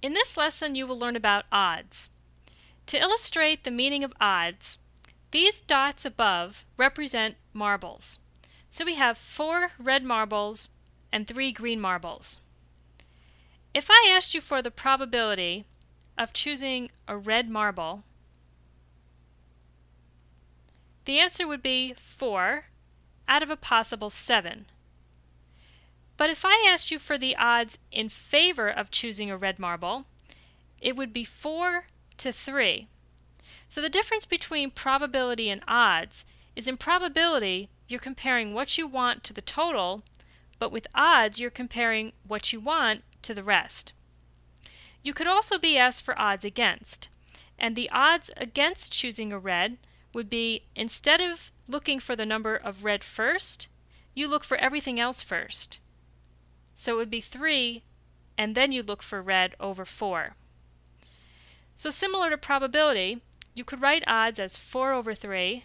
In this lesson you will learn about odds. To illustrate the meaning of odds, these dots above represent marbles. So we have 4 red marbles and 3 green marbles. If I asked you for the probability of choosing a red marble, the answer would be 4 out of a possible 7. But if I asked you for the odds in favor of choosing a red marble, it would be 4 to 3. So the difference between probability and odds is in probability you're comparing what you want to the total, but with odds you're comparing what you want to the rest. You could also be asked for odds against, and the odds against choosing a red would be, instead of looking for the number of red first, you look for everything else first. So it would be 3, and then you look for red over 4. So similar to probability, you could write odds as 4 over 3,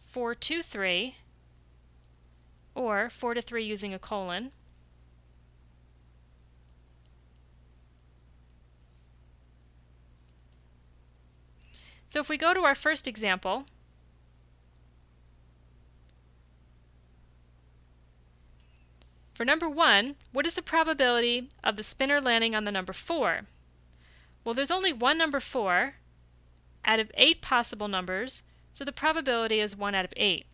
4 to 3, or 4 to 3 using a colon. So if we go to our first example, for number 1, what is the probability of the spinner landing on the number 4? Well, there's only one number 4 out of 8 possible numbers, so the probability is 1 out of 8.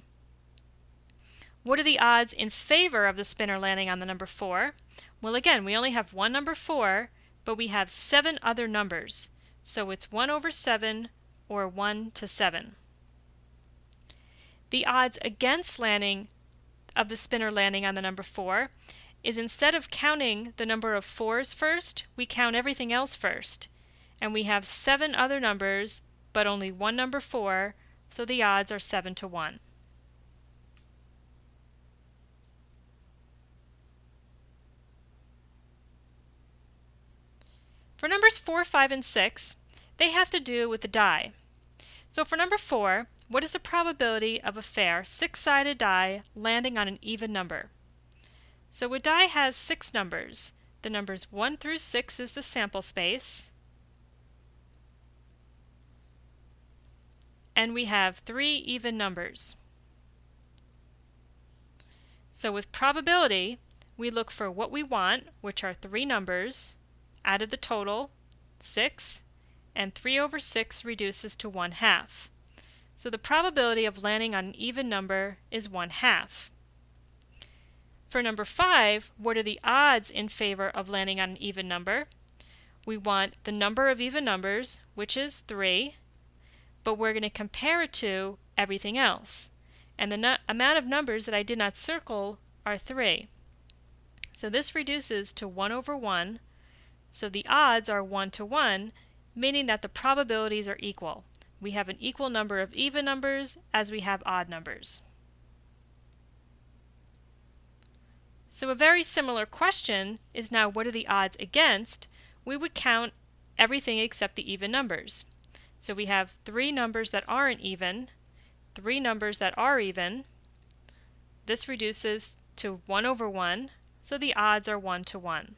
What are the odds in favor of the spinner landing on the number 4? Well, again, we only have one number 4, but we have 7 other numbers, so it's 1 over 7 or 1 to 7. The odds against landing of the spinner landing on the number 4 is, instead of counting the number of 4s first, we count everything else first. And we have 7 other numbers, but only one number 4, so the odds are 7 to 1. For numbers 4, 5, and 6, they have to do with the die. So for number 4, what is the probability of a fair 6-sided die landing on an even number? So a die has 6 numbers. The numbers 1 through 6 is the sample space. And we have 3 even numbers. So with probability, we look for what we want, which are 3 numbers, out of the total, 6, and 3 over 6 reduces to 1/2. So the probability of landing on an even number is 1/2. For number 5, what are the odds in favor of landing on an even number? We want the number of even numbers, which is 3, but we're going to compare it to everything else. And the amount of numbers that I did not circle are 3. So this reduces to 1 over 1, so the odds are 1 to 1, meaning that the probabilities are equal. We have an equal number of even numbers as we have odd numbers. So a very similar question is now, what are the odds against? We would count everything except the even numbers. So we have 3 numbers that aren't even, 3 numbers that are even. This reduces to 1 over 1, so the odds are 1 to 1.